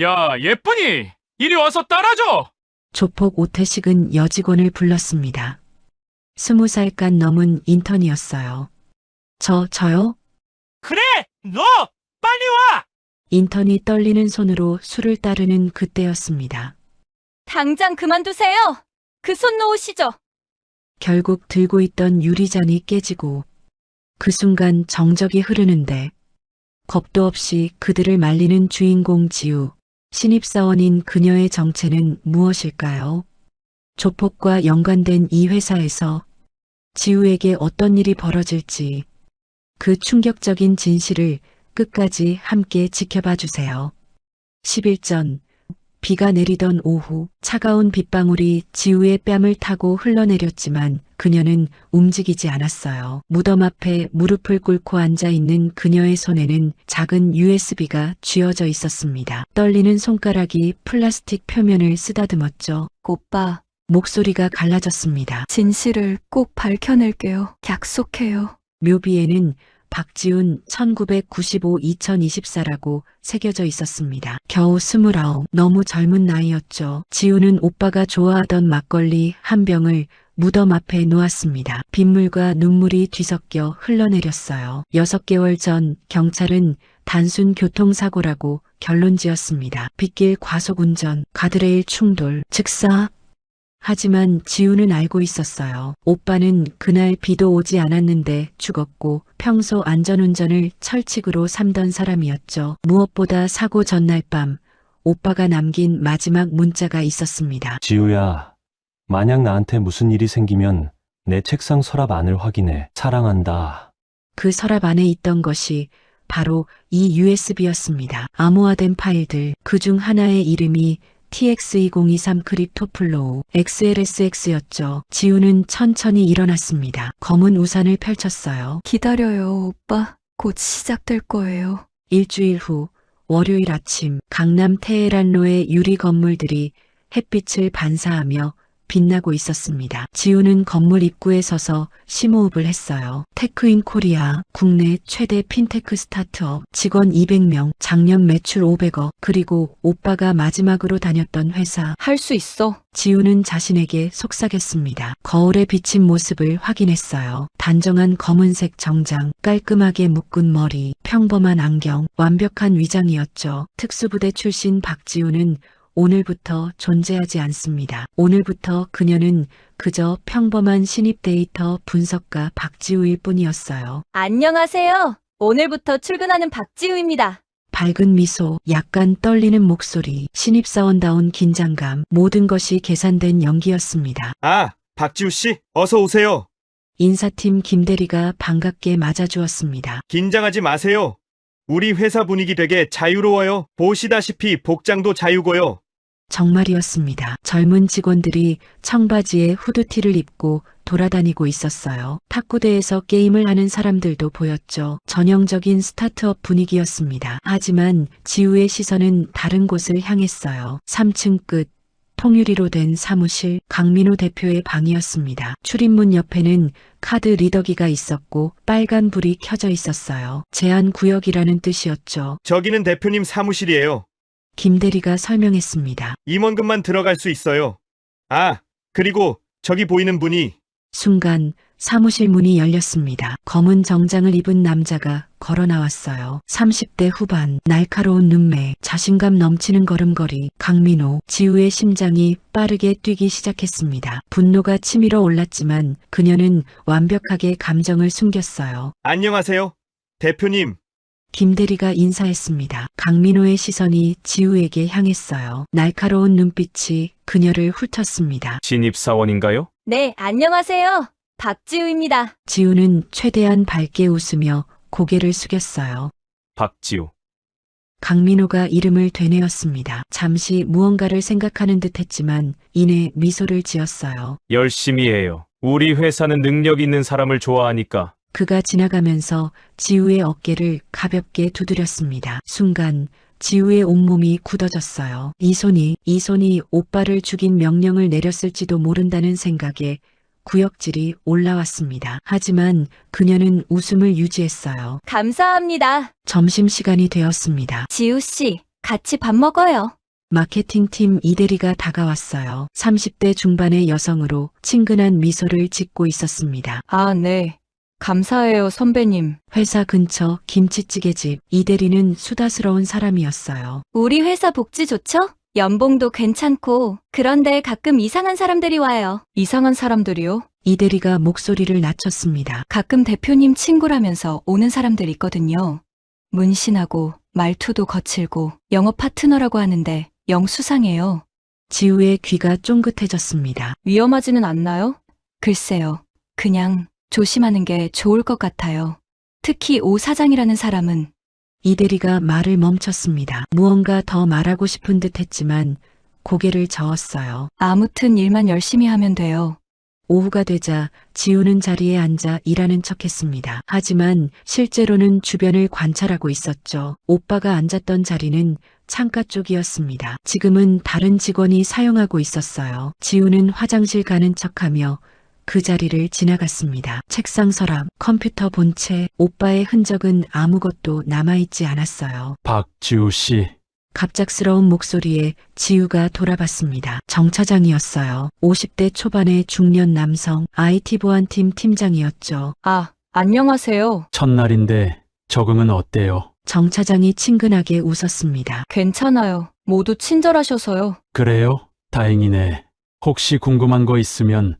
야, 예쁜이! 이리 와서 따라줘! 조폭 오태식은 여직원을 불렀습니다. 20살간 넘은 인턴이었어요. 저요? 그래! 너! 빨리 와! 인턴이 떨리는 손으로 술을 따르는 그때였습니다. 당장 그만두세요. 그 손 놓으시죠. 결국 들고 있던 유리잔이 깨지고 그 순간 정적이 흐르는데 겁도 없이 그들을 말리는 주인공 지우. 신입사원인 그녀의 정체는 무엇일까요? 조폭과 연관된 이 회사에서 지우에게 어떤 일이 벌어질지 그 충격적인 진실을 끝까지 함께 지켜봐 주세요. 10일 전 비가 내리던 오후 차가운 빗방울이 지우의 뺨을 타고 흘러내렸지만 그녀는 움직이지 않았어요. 무덤 앞에 무릎을 꿇고 앉아 있는 그녀의 손에는 작은 USB가 쥐어져 있었습니다. 떨리는 손가락이 플라스틱 표면을 쓰다듬었죠. 오빠, 목소리가 갈라졌습니다. 진실을 꼭 밝혀낼게요. 약속해요. 묘비에는 박지훈 1995-2024라고 새겨져 있었습니다. 겨우 29, 너무 젊은 나이였죠. 지훈은 오빠가 좋아하던 막걸리 한 병을 무덤 앞에 놓았습니다. 빗물과 눈물이 뒤섞여 흘러내렸어요. 6개월 전 경찰은 단순 교통사고라고 결론 지었습니다. 빗길 과속운전, 가드레일 충돌, 즉사. 하지만 지우는 알고 있었어요. 오빠는 그날 비도 오지 않았는데 죽었고 평소 안전운전을 철칙으로 삼던 사람이었죠. 무엇보다 사고 전날 밤 오빠가 남긴 마지막 문자가 있었습니다. 지우야, 만약 나한테 무슨 일이 생기면 내 책상 서랍 안을 확인해. 사랑한다. 그 서랍 안에 있던 것이 바로 이 USB였습니다. 암호화된 파일들, 그중 하나의 이름이 TX2023 크립토플로우 XLSX였죠. 지우는 천천히 일어났습니다. 검은 우산을 펼쳤어요. 기다려요, 오빠. 곧 시작될 거예요. 일주일 후 월요일 아침 강남 테헤란로의 유리 건물들이 햇빛을 반사하며 빛나고 있었습니다. 지우는 건물 입구에 서서 심호흡을 했어요. 테크인 코리아, 국내 최대 핀테크 스타트업, 직원 200명, 작년 매출 500억, 그리고 오빠가 마지막으로 다녔던 회사. 할 수 있어. 지우는 자신에게 속삭였습니다. 거울에 비친 모습을 확인했어요. 단정한 검은색 정장, 깔끔하게 묶은 머리, 평범한 안경, 완벽한 위장이었죠. 특수부대 출신 박지우는 오늘부터 존재하지 않습니다. 오늘부터 그녀는 그저 평범한 신입 데이터 분석가 박지우일 뿐이었어요. 안녕하세요. 오늘부터 출근하는 박지우입니다. 밝은 미소, 약간 떨리는 목소리, 신입사원다운 긴장감, 모든 것이 계산된 연기였습니다. 아, 박지우 씨, 어서 오세요. 인사팀 김대리가 반갑게 맞아주었습니다. 긴장하지 마세요. 우리 회사 분위기 되게 자유로워요. 보시다시피 복장도 자유고요. 정말이었습니다. 젊은 직원들이 청바지에 후드티를 입고 돌아다니고 있었어요. 탁구대에서 게임을 하는 사람들도 보였죠. 전형적인 스타트업 분위기였습니다. 하지만 지우의 시선은 다른 곳을 향했어요. 3층 끝. 통유리로 된 사무실, 강민호 대표의 방이었습니다. 출입문 옆에는 카드 리더기가 있었고 빨간 불이 켜져 있었어요. 제한 구역이라는 뜻이었죠. 저기는 대표님 사무실이에요. 김대리가 설명했습니다. 임원급만 들어갈 수 있어요. 아, 그리고 저기 보이는 분이 순간 사무실 문이 열렸습니다. 검은 정장을 입은 남자가 걸어 나왔어요. 30대 후반, 날카로운 눈매, 자신감 넘치는 걸음걸이, 강민호, 지우의 심장이 빠르게 뛰기 시작했습니다. 분노가 치밀어 올랐지만 그녀는 완벽하게 감정을 숨겼어요. 안녕하세요. 대표님, 김대리가 인사했습니다. 강민호의 시선이 지우에게 향했어요. 날카로운 눈빛이 그녀를 훑었습니다. 신입사원인가요? 네, 안녕하세요. 박지우입니다. 지우는 최대한 밝게 웃으며 고개를 숙였어요. 박지우. 강민호가 이름을 되뇌었습니다. 잠시 무언가를 생각하는 듯했지만 이내 미소를 지었어요. 열심히 해요. 우리 회사는 능력 있는 사람을 좋아하니까. 그가 지나가면서 지우의 어깨를 가볍게 두드렸습니다. 순간 지우의 온몸이 굳어졌어요. 이 손이 오빠를 죽인 명령을 내렸을지도 모른다는 생각에 구역질이 올라왔습니다. 하지만 그녀는 웃음을 유지했어요. 감사합니다. 점심시간이 되었습니다. 지우 씨, 같이 밥 먹어요. 마케팅팀 이대리가 다가왔어요. 30대 중반의 여성으로 친근한 미소를 짓고 있었습니다. 아, 네. 감사해요, 선배님. 회사 근처 김치찌개집 이대리는 수다스러운 사람이었어요. 우리 회사 복지 좋죠? 연봉도 괜찮고, 그런데 가끔 이상한 사람들이 와요. 이상한 사람들이요? 이대리가 목소리를 낮췄습니다. 가끔 대표님 친구라면서 오는 사람들 있거든요. 문신하고, 말투도 거칠고, 영업 파트너라고 하는데 영 수상해요. 지우의 귀가 쫑긋해졌습니다. 위험하지는 않나요? 글쎄요. 그냥 조심하는 게 좋을 것 같아요. 특히 오 사장이라는 사람은 이대리가 말을 멈췄습니다. 무언가 더 말하고 싶은 듯 했지만 고개를 저었어요. 아무튼 일만 열심히 하면 돼요. 오후가 되자 지우는 자리에 앉아 일하는 척했습니다. 하지만 실제로는 주변을 관찰하고 있었죠. 오빠가 앉았던 자리는 창가 쪽이었습니다. 지금은 다른 직원이 사용하고 있었어요. 지우는 화장실 가는 척하며 그 자리를 지나갔습니다. 책상 서랍, 컴퓨터 본체, 오빠의 흔적은 아무것도 남아있지 않았어요. 박지우 씨, 갑작스러운 목소리에 지우가 돌아봤습니다. 정 차장이었어요. 50대 초반의 중년 남성, IT 보안팀 팀장이었죠. 아, 안녕하세요. 첫날인데 적응은 어때요? 정 차장이 친근하게 웃었습니다. 괜찮아요. 모두 친절하셔서요. 그래요? 다행이네. 혹시 궁금한 거 있으면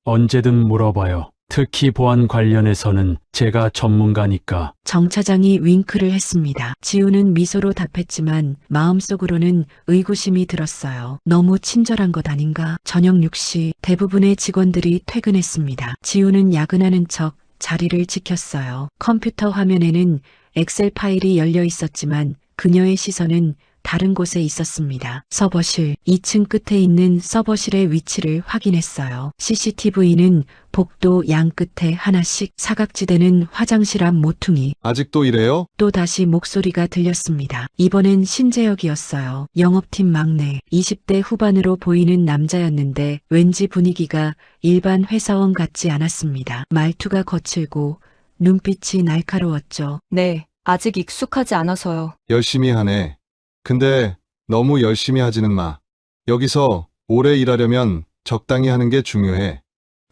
언제든 물어봐요. 특히 보안 관련해서는 제가 전문가니까. 정 차장이 윙크를 했습니다. 지우는 미소로 답했지만 마음속으로는 의구심이 들었어요. 너무 친절한 것 아닌가? 저녁 6시 대부분의 직원들이 퇴근했습니다. 지우는 야근하는 척 자리를 지켰어요. 컴퓨터 화면에는 엑셀 파일이 열려 있었지만 그녀의 시선은 다른 곳에 있었습니다. 서버실, 2층 끝에 있는 서버실의 위치를 확인했어요. CCTV는 복도 양 끝에 하나씩, 사각지대는 화장실 앞 모퉁이. 아직도 이래요? 또 다시 목소리가 들렸습니다. 이번엔 신재혁이었어요. 영업팀 막내, 20대 후반으로 보이는 남자였는데 왠지 분위기가 일반 회사원 같지 않았습니다. 말투가 거칠고 눈빛이 날카로웠죠. 네, 아직 익숙하지 않아서요. 열심히 하네. 근데 너무 열심히 하지는 마. 여기서 오래 일하려면 적당히 하는 게 중요해.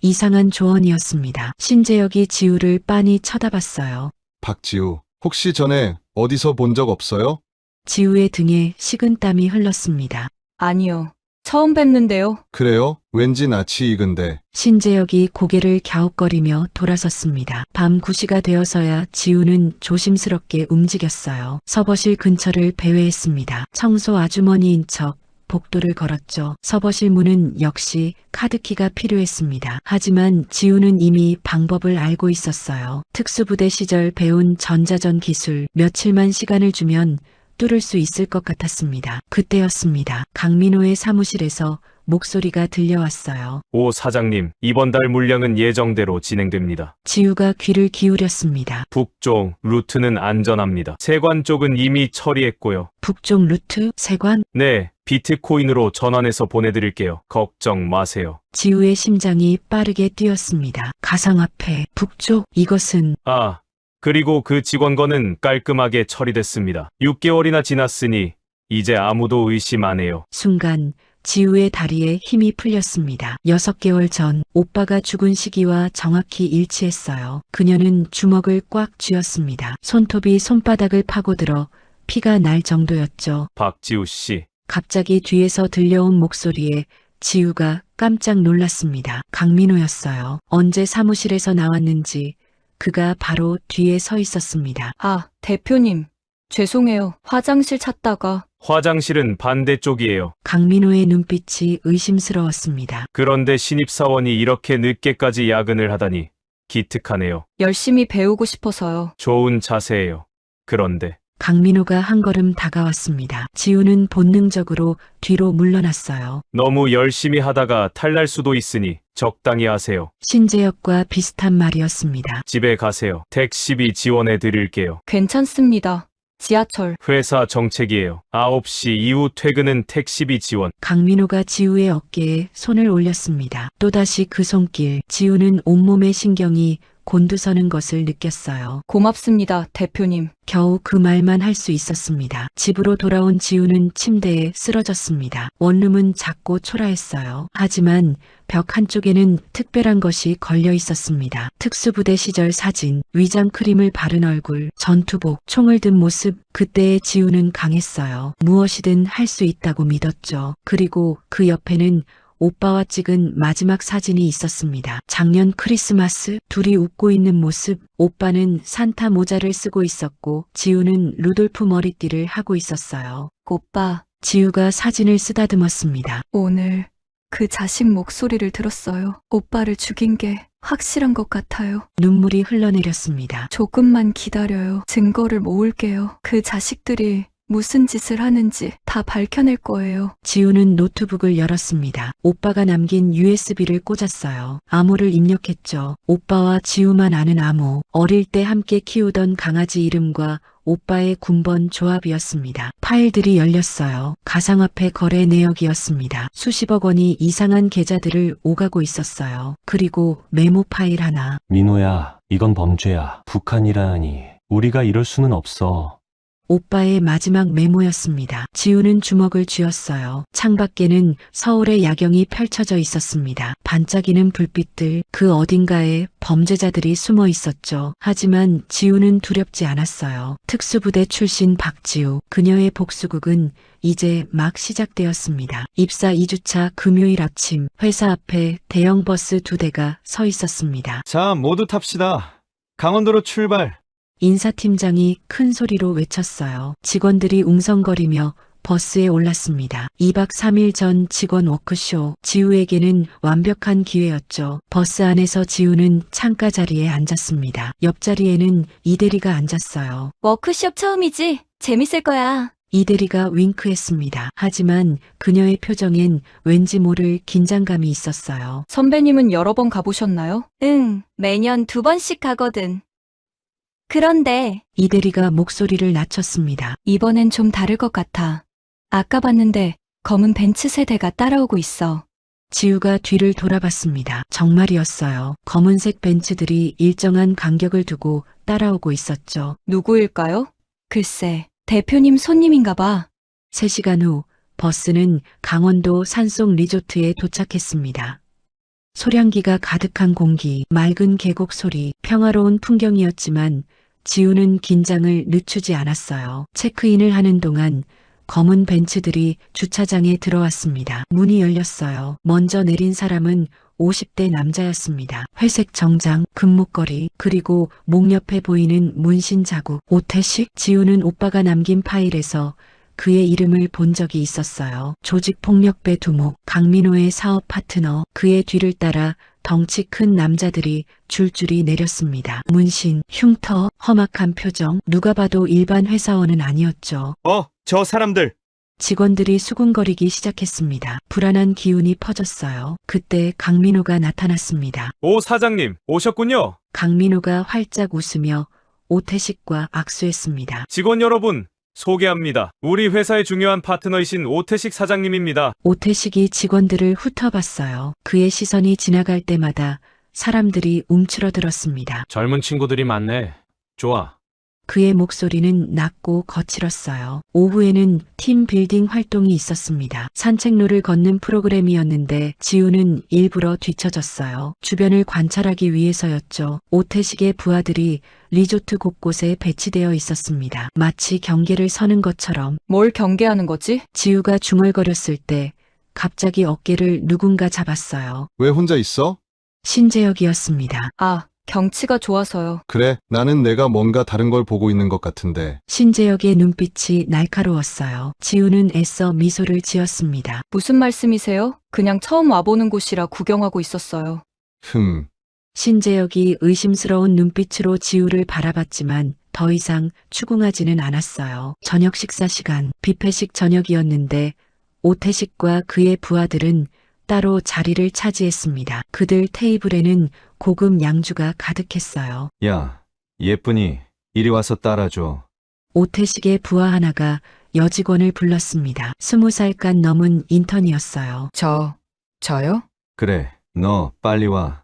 이상한 조언이었습니다. 신재혁이 지우를 빤히 쳐다봤어요. 박지우, 혹시 전에 어디서 본 적 없어요? 지우의 등에 식은땀이 흘렀습니다. 아니요. 처음 뵙는데요. 그래요? 왠지 낯이 익은데. 신재혁이 고개를 갸웃거리며 돌아섰습니다. 밤 9시가 되어서야 지우는 조심스럽게 움직였어요. 서버실 근처를 배회했습니다. 청소 아주머니인 척 복도를 걸었죠. 서버실 문은 역시 카드키가 필요했습니다. 하지만 지우는 이미 방법을 알고 있었어요. 특수부대 시절 배운 전자전 기술, 며칠만 시간을 주면 뚫을 수 있을 것 같았습니다. 그때였습니다. 강민호의 사무실에서 목소리가 들려왔어요. 오 사장님, 이번 달 물량은 예정대로 진행됩니다. 지우가 귀를 기울였습니다. 북쪽 루트는 안전합니다. 세관 쪽은 이미 처리했고요. 북쪽 루트, 세관, 네, 비트코인으로 전환해서 보내드릴게요. 걱정 마세요. 지우의 심장이 빠르게 뛰었습니다. 가상화폐, 북쪽, 이것은 아, 그리고 그 직원 건은 깔끔하게 처리됐습니다. 6개월이나 지났으니 이제 아무도 의심 안 해요. 순간 지우의 다리에 힘이 풀렸습니다. 6개월 전 오빠가 죽은 시기와 정확히 일치했어요. 그녀는 주먹을 꽉 쥐었습니다. 손톱이 손바닥을 파고들어 피가 날 정도였죠. 박지우 씨, 갑자기 뒤에서 들려온 목소리에 지우가 깜짝 놀랐습니다. 강민호였어요. 언제 사무실에서 나왔는지 그가 바로 뒤에 서 있었습니다. 아, 대표님. 죄송해요. 화장실 찾다가. 화장실은 반대쪽이에요. 강민호의 눈빛이 의심스러웠습니다. 그런데 신입사원이 이렇게 늦게까지 야근을 하다니 기특하네요. 열심히 배우고 싶어서요. 좋은 자세예요. 그런데 강민호가 한 걸음 다가왔습니다. 지우는 본능적으로 뒤로 물러났어요. 너무 열심히 하다가 탈날 수도 있으니 적당히 하세요. 신재혁과 비슷한 말이었습니다. 집에 가세요. 택시비 지원해 드릴게요. 괜찮습니다. 지하철. 회사 정책이에요. 9시 이후 퇴근은 택시비 지원. 강민호가 지우의 어깨에 손을 올렸습니다. 또다시 그 손길, 지우는 온몸의 신경이 곤두서는 것을 느꼈어요. 고맙습니다, 대표님. 겨우 그 말만 할 수 있었습니다. 집으로 돌아온 지우는 침대에 쓰러졌습니다. 원룸은 작고 초라했어요. 하지만 벽 한쪽에는 특별한 것이 걸려 있었습니다. 특수부대 시절 사진, 위장 크림을 바른 얼굴, 전투복, 총을 든 모습. 그때의 지우는 강했어요. 무엇이든 할 수 있다고 믿었죠. 그리고 그 옆에는 오빠와 찍은 마지막 사진이 있었습니다. 작년 크리스마스, 둘이 웃고 있는 모습. 오빠는 산타 모자를 쓰고 있었고 지우는 루돌프 머리띠를 하고 있었어요. 오빠, 지우가 사진을 쓰다듬었습니다. 오늘 그 자식 목소리를 들었어요. 오빠를 죽인 게 확실한 것 같아요. 눈물이 흘러내렸습니다. 조금만 기다려요. 증거를 모을게요. 그 자식들이 무슨 짓을 하는지 다 밝혀낼 거예요. 지우는 노트북을 열었습니다. 오빠가 남긴 USB를 꽂았어요. 암호를 입력했죠. 오빠와 지우만 아는 암호. 어릴 때 함께 키우던 강아지 이름과 오빠의 군번 조합이었습니다. 파일들이 열렸어요. 가상화폐 거래 내역이었습니다. 수십억 원이 이상한 계좌들을 오가고 있었어요. 그리고 메모 파일 하나. 민호야, 이건 범죄야. 북한이라니. 우리가 이럴 수는 없어. 오빠의 마지막 메모였습니다. 지우는 주먹을 쥐었어요. 창밖에는 서울의 야경이 펼쳐져 있었습니다. 반짝이는 불빛들, 그 어딘가에 범죄자들이 숨어 있었죠. 하지만 지우는 두렵지 않았어요. 특수부대 출신 박지우, 그녀의 복수극은 이제 막 시작되었습니다. 입사 2주차 금요일 아침, 회사 앞에 대형 버스 2대가 서 있었습니다. 자, 모두 탑시다. 강원도로 출발. 인사팀장이 큰 소리로 외쳤어요. 직원들이 웅성거리며 버스에 올랐습니다. 2박 3일 전 직원 워크쇼. 지우에게는 완벽한 기회였죠. 버스 안에서 지우는 창가 자리에 앉았습니다. 옆자리에는 이대리가 앉았어요. 워크숍 처음이지? 재밌을 거야. 이대리가 윙크했습니다. 하지만 그녀의 표정엔 왠지 모를 긴장감이 있었어요. 선배님은 여러 번 가보셨나요? 응, 매년 2번씩 가거든. 그런데 이대리가 목소리를 낮췄습니다. 이번엔 좀 다를 것 같아. 아까 봤는데 검은 벤츠 세대가 따라오고 있어. 지우가 뒤를 돌아봤습니다. 정말이었어요. 검은색 벤츠들이 일정한 간격을 두고 따라오고 있었죠. 누구일까요? 글쎄, 대표님 손님인가 봐. 3시간 후 버스는 강원도 산속 리조트에 도착했습니다. 소량기가 가득한 공기, 맑은 계곡 소리, 평화로운 풍경이었지만 지우는 긴장을 늦추지 않았어요. 체크인을 하는 동안 검은 벤츠들이 주차장에 들어왔습니다. 문이 열렸어요. 먼저 내린 사람은 50대 남자였습니다. 회색 정장, 금목걸이, 그리고 목 옆에 보이는 문신 자국. 오태식? 지우는 오빠가 남긴 파일에서 그의 이름을 본 적이 있었어요. 조직폭력배 두목, 강민호의 사업 파트너. 그의 뒤를 따라 덩치 큰 남자들이 줄줄이 내렸습니다. 문신, 흉터, 험악한 표정. 누가 봐도 일반 회사원은 아니었죠. 저 사람들. 직원들이 수군거리기 시작했습니다. 불안한 기운이 퍼졌어요. 그때 강민호가 나타났습니다. 오 사장님, 오셨군요. 강민호가 활짝 웃으며 오태식과 악수했습니다. 직원 여러분, 소개합니다. 우리 회사의 중요한 파트너이신 오태식 사장님입니다. 오태식이 직원들을 훑어봤어요. 그의 시선이 지나갈 때마다 사람들이 움츠러들었습니다. 젊은 친구들이 많네. 좋아. 그의 목소리는 낮고 거칠었어요. 오후에는 팀 빌딩 활동이 있었습니다. 산책로를 걷는 프로그램이었는데 지우는 일부러 뒤처졌어요. 주변을 관찰하기 위해서였죠. 오태식의 부하들이 리조트 곳곳에 배치되어 있었습니다. 마치 경계를 서는 것처럼. 뭘 경계하는 거지? 지우가 중얼거렸을 때 갑자기 어깨를 누군가 잡았어요. 왜 혼자 있어? 신재혁이었습니다. 아, 경치가 좋아서요. 그래, 나는 내가 뭔가 다른 걸 보고 있는 것 같은데. 신재혁의 눈빛이 날카로웠어요. 지우는 애써 미소를 지었습니다. 무슨 말씀이세요? 그냥 처음 와보는 곳이라 구경하고 있었어요. 신재혁이 의심스러운 눈빛으로 지우를 바라봤지만 더 이상 추궁하지는 않았어요. 저녁 식사 시간, 뷔페식 저녁이었는데 오태식과 그의 부하들은 따로 자리를 차지했습니다. 그들 테이블에는 고급 양주가 가득했어요. 야, 예쁜이, 이리 와서 따라줘. 오태식의 부하 하나가 여직원을 불렀습니다. 20살간 넘은 인턴이었어요. 저요? 그래, 너 빨리 와.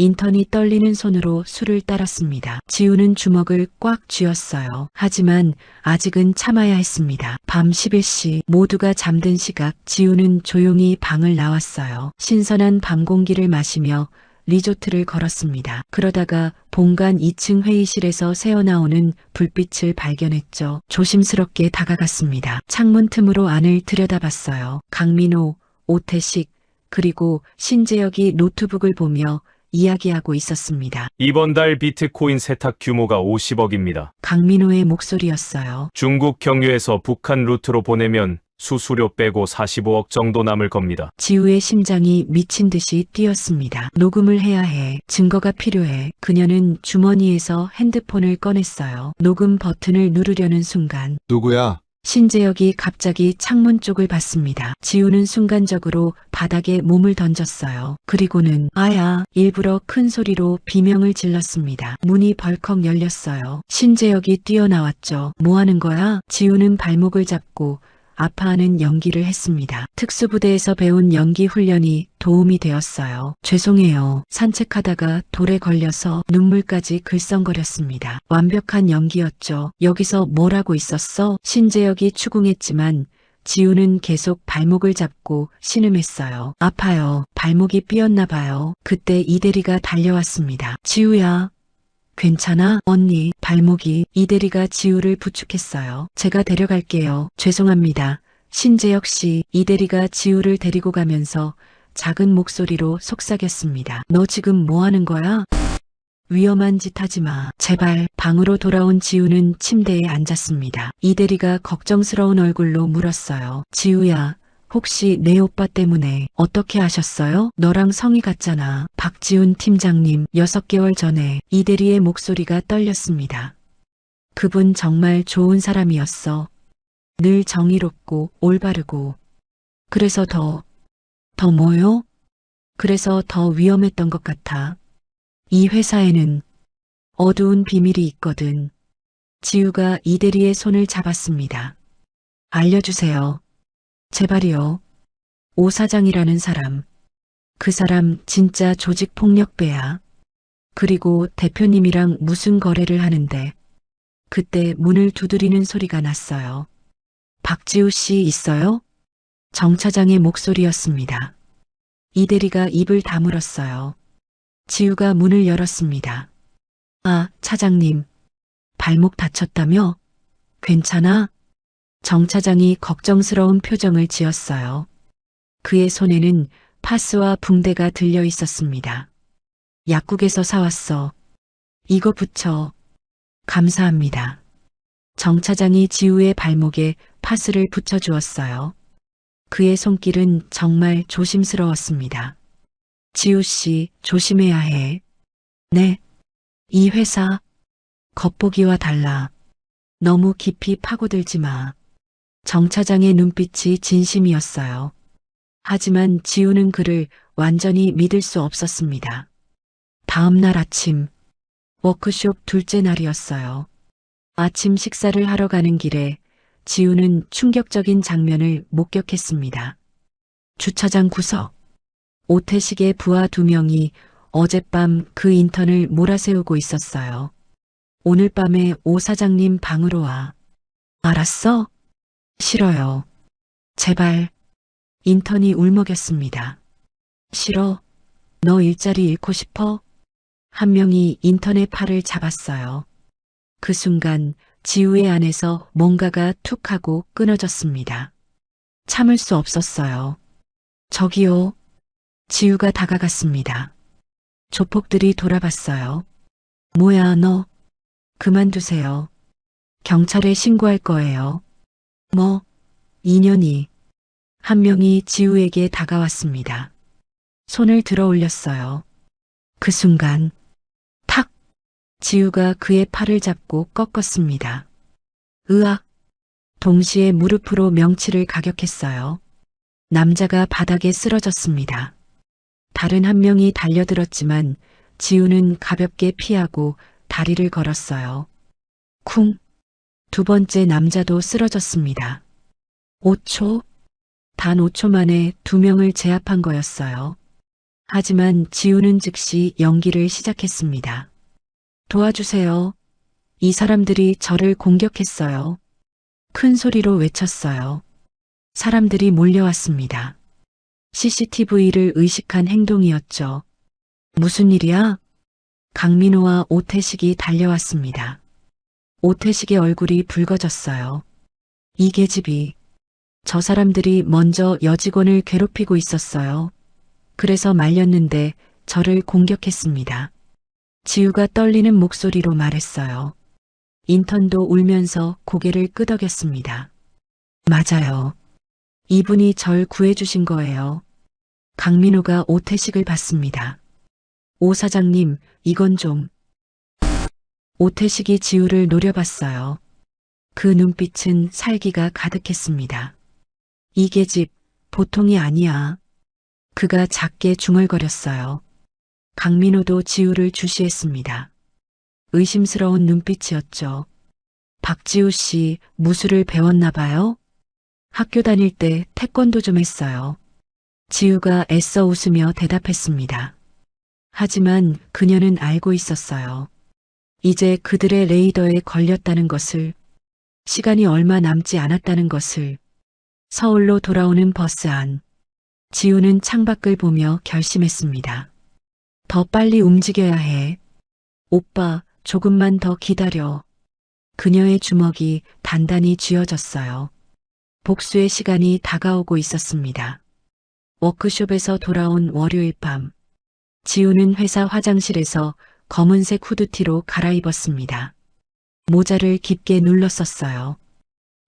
인턴이 떨리는 손으로 술을 따랐습니다. 지우는 주먹을 꽉 쥐었어요. 하지만 아직은 참아야 했습니다. 밤 11시 모두가 잠든 시각 지우는 조용히 방을 나왔어요. 신선한 밤 공기를 마시며 리조트를 걸었습니다. 그러다가 본관 2층 회의실에서 새어나오는 불빛을 발견했죠. 조심스럽게 다가갔습니다. 창문 틈으로 안을 들여다봤어요. 강민호, 오태식, 그리고 신재혁이 노트북을 보며 이야기하고 있었습니다. 이번 달 비트코인 세탁 규모가 50억입니다. 강민호의 목소리였어요. 중국 경유에서 북한 루트로 보내면 수수료 빼고 45억 정도 남을 겁니다. 지우의 심장이 미친 듯이 뛰었습니다. 녹음을 해야 해. 증거가 필요해. 그녀는 주머니에서 핸드폰을 꺼냈어요. 녹음 버튼을 누르려는 순간 누구야? 신재혁이 갑자기 창문 쪽을 봤습니다. 지우는 순간적으로 바닥에 몸을 던졌어요. 그리고는 아야 일부러 큰 소리로 비명을 질렀습니다. 문이 벌컥 열렸어요. 신재혁이 뛰어나왔죠. 뭐 하는 거야? 지우는 발목을 잡고 아파하는 연기를 했습니다. 특수부대에서 배운 연기 훈련이 도움이 되었어요. 죄송해요. 산책하다가 돌에 걸려서 눈물까지 글썽거렸습니다. 완벽한 연기였죠. 여기서 뭘 하고 있었어? 신재혁이 추궁했지만 지우는 계속 발목을 잡고 신음했어요. 아파요. 발목이 삐었나 봐요. 그때 이대리가 달려왔습니다. 지우야. 괜찮아? 언니, 발목이. 이대리가 지우를 부축했어요. 제가 데려갈게요. 죄송합니다. 신재혁 씨, 이대리가 지우를 데리고 가면서 작은 목소리로 속삭였습니다. 너 지금 뭐 하는 거야? 위험한 짓 하지 마. 제발. 방으로 돌아온 지우는 침대에 앉았습니다. 이대리가 걱정스러운 얼굴로 물었어요. 지우야. 혹시 내 오빠 때문에 어떻게 하셨어요? 너랑 성이 같잖아. 박지훈 팀장님, 6개월 전에. 이대리의 목소리가 떨렸습니다. 그분 정말 좋은 사람이었어. 늘 정의롭고 올바르고. 그래서 더 뭐요? 그래서 더 위험했던 것 같아. 이 회사에는 어두운 비밀이 있거든. 지우가 이대리의 손을 잡았습니다. 알려주세요. 제발이요. 오 사장이라는 사람. 그 사람 진짜 조직폭력배야. 그리고 대표님이랑 무슨 거래를 하는데. 그때 문을 두드리는 소리가 났어요. 박지우 씨 있어요? 정 차장의 목소리였습니다. 이대리가 입을 다물었어요. 지우가 문을 열었습니다. 아, 차장님. 발목 다쳤다며? 괜찮아? 정 차장이 걱정스러운 표정을 지었어요. 그의 손에는 파스와 붕대가 들려 있었습니다. 약국에서 사왔어. 이거 붙여. 감사합니다. 정 차장이 지우의 발목에 파스를 붙여주었어요. 그의 손길은 정말 조심스러웠습니다. 지우 씨, 조심해야 해. 네. 이 회사, 겉보기와 달라. 너무 깊이 파고들지 마. 정 차장의 눈빛이 진심이었어요. 하지만 지우는 그를 완전히 믿을 수 없었습니다. 다음 날 아침, 워크숍 둘째 날이었어요. 아침 식사를 하러 가는 길에 지우는 충격적인 장면을 목격했습니다. 주차장 구석. 오태식의 부하 2명이 어젯밤 그 인턴을 몰아세우고 있었어요. 오늘 밤에 오 사장님 방으로 와. 알았어? 싫어요. 제발. 인턴이 울먹였습니다. 싫어? 너 일자리 잃고 싶어? 한 명이 인턴의 팔을 잡았어요. 그 순간 지우의 안에서 뭔가가 툭 하고 끊어졌습니다. 참을 수 없었어요. 저기요. 지우가 다가갔습니다. 조폭들이 돌아봤어요. 뭐야 너? 그만두세요. 경찰에 신고할 거예요. 뭐? 2년이. 한 명이 지우에게 다가왔습니다. 손을 들어 올렸어요. 그 순간 탁! 지우가 그의 팔을 잡고 꺾었습니다. 으악! 동시에 무릎으로 명치를 가격했어요. 남자가 바닥에 쓰러졌습니다. 다른 한 명이 달려들었지만 지우는 가볍게 피하고 다리를 걸었어요. 쿵! 2번째 남자도 쓰러졌습니다. 5초? 단 5초 만에 2명을 제압한 거였어요. 하지만 지우는 즉시 연기를 시작했습니다. 도와주세요. 이 사람들이 저를 공격했어요. 큰 소리로 외쳤어요. 사람들이 몰려왔습니다. CCTV를 의식한 행동이었죠. 무슨 일이야? 강민호와 오태식이 달려왔습니다. 오태식의 얼굴이 붉어졌어요. 이 계집이 저 사람들이 먼저 여직원을 괴롭히고 있었어요. 그래서 말렸는데 저를 공격했습니다. 지우가 떨리는 목소리로 말했어요. 인턴도 울면서 고개를 끄덕였습니다. 맞아요. 이분이 절 구해주신 거예요. 강민호가 오태식을 봤습니다. 오 사장님, 이건 좀. 오태식이 지우를 노려봤어요. 그 눈빛은 살기가 가득했습니다. 이 계집, 보통이 아니야. 그가 작게 중얼거렸어요. 강민호도 지우를 주시했습니다. 의심스러운 눈빛이었죠. 박지우 씨, 무술을 배웠나 봐요? 학교 다닐 때 태권도 좀 했어요. 지우가 애써 웃으며 대답했습니다. 하지만 그녀는 알고 있었어요. 이제 그들의 레이더에 걸렸다는 것을, 시간이 얼마 남지 않았다는 것을. 서울로 돌아오는 버스 안. 지우는 창밖을 보며 결심했습니다. 더 빨리 움직여야 해. 오빠, 조금만 더 기다려. 그녀의 주먹이 단단히 쥐어졌어요. 복수의 시간이 다가오고 있었습니다. 워크숍에서 돌아온 월요일 밤. 지우는 회사 화장실에서 검은색 후드티로 갈아입었습니다. 모자를 깊게 눌렀었어요.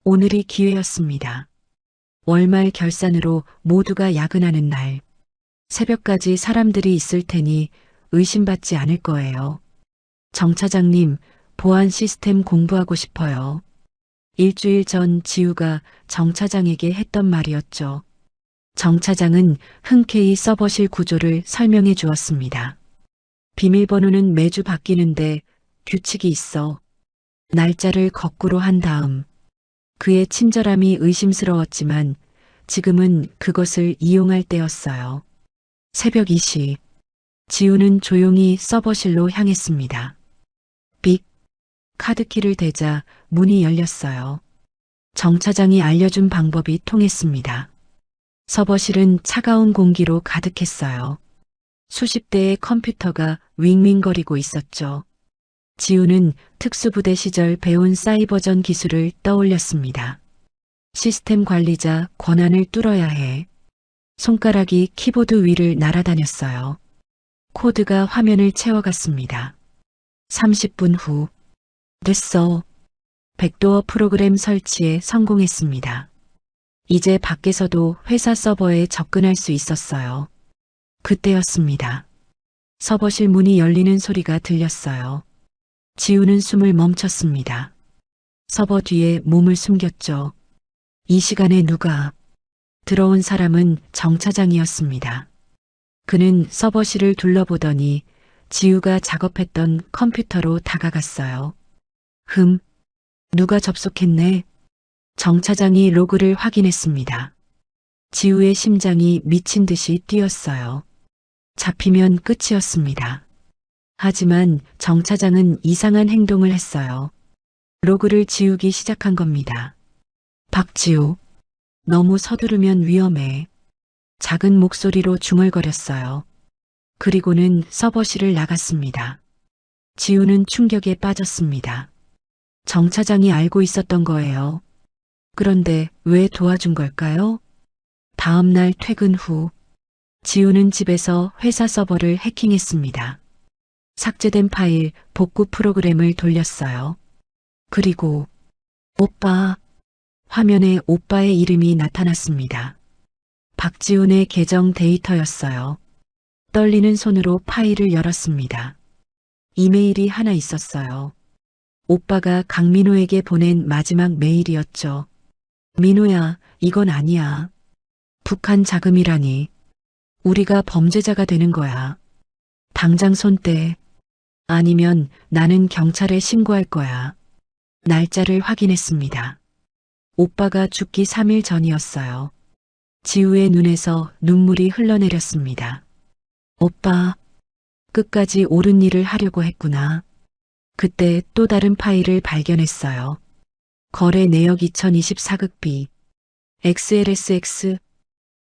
오늘이 기회였습니다. 월말 결산으로 모두가 야근하는 날. 새벽까지 사람들이 있을 테니 의심받지 않을 거예요. 정 차장님, 보안 시스템 공부하고 싶어요. 일주일 전 지우가 정 차장에게 했던 말이었죠. 정 차장은 흔쾌히 서버실 구조를 설명해 주었습니다. 비밀번호는 매주 바뀌는데 규칙이 있어. 날짜를 거꾸로 한 다음. 그의 친절함이 의심스러웠지만 지금은 그것을 이용할 때였어요. 새벽 2시. 지우는 조용히 서버실로 향했습니다. 삑. 카드키를 대자 문이 열렸어요. 정 차장이 알려준 방법이 통했습니다. 서버실은 차가운 공기로 가득했어요. 수십 대의 컴퓨터가 윙윙거리고 있었죠. 지우는 특수부대 시절 배운 사이버전 기술을 떠올렸습니다. 시스템 관리자 권한을 뚫어야 해. 손가락이 키보드 위를 날아다녔어요. 코드가 화면을 채워갔습니다. 30분 후. 됐어. 백도어 프로그램 설치에 성공했습니다. 이제 밖에서도 회사 서버에 접근할 수 있었어요. 그때였습니다. 서버실 문이 열리는 소리가 들렸어요. 지우는 숨을 멈췄습니다. 서버 뒤에 몸을 숨겼죠. 이 시간에 누가? 들어온 사람은 정 차장이었습니다. 그는 서버실을 둘러보더니 지우가 작업했던 컴퓨터로 다가갔어요. 누가 접속했네? 정 차장이 로그를 확인했습니다. 지우의 심장이 미친 듯이 뛰었어요. 잡히면 끝이었습니다. 하지만 정 차장은 이상한 행동을 했어요. 로그를 지우기 시작한 겁니다. 박지우, 너무 서두르면 위험해. 작은 목소리로 중얼거렸어요. 그리고는 서버실을 나갔습니다. 지우는 충격에 빠졌습니다. 정 차장이 알고 있었던 거예요. 그런데 왜 도와준 걸까요? 다음 날 퇴근 후, 지우는 집에서 회사 서버를 해킹했습니다. 삭제된 파일 복구 프로그램을 돌렸어요. 그리고 오빠, 화면에 오빠의 이름이 나타났습니다. 박지훈의 계정 데이터였어요. 떨리는 손으로 파일을 열었습니다. 이메일이 하나 있었어요. 오빠가 강민호에게 보낸 마지막 메일이었죠. 민호야, 이건 아니야. 북한 자금이라니. 우리가 범죄자가 되는 거야. 당장 손 떼. 아니면 나는 경찰에 신고할 거야. 날짜를 확인했습니다. 오빠가 죽기 3일 전이었어요. 지우의 눈에서 눈물이 흘러내렸습니다. 오빠, 끝까지 옳은 일을 하려고 했구나. 그때 또 다른 파일을 발견했어요. 거래 내역 2024극비 XLSX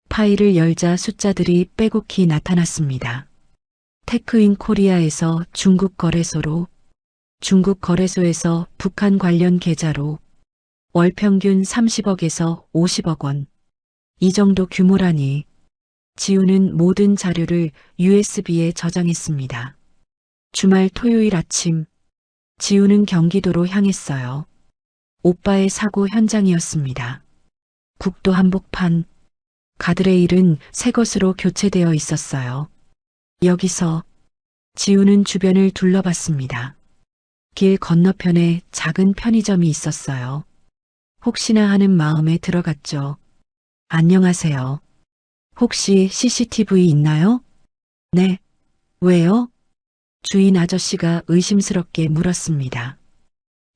파일을 열자 숫자들이 빼곡히 나타났습니다. 테크인 코리아에서 중국 거래소로, 중국 거래소에서 북한 관련 계좌로 월 평균 30억에서 50억 원. 이 정도 규모라니. 지우는 모든 자료를 USB에 저장했습니다. 주말 토요일 아침, 지우는 경기도로 향했어요. 오빠의 사고 현장이었습니다. 국도 한복판, 가드레일은 새 것으로 교체되어 있었어요. 여기서 지우는 주변을 둘러봤습니다. 길 건너편에 작은 편의점이 있었어요. 혹시나 하는 마음에 들어갔죠. 안녕하세요. 혹시 CCTV 있나요? 네. 왜요? 주인 아저씨가 의심스럽게 물었습니다.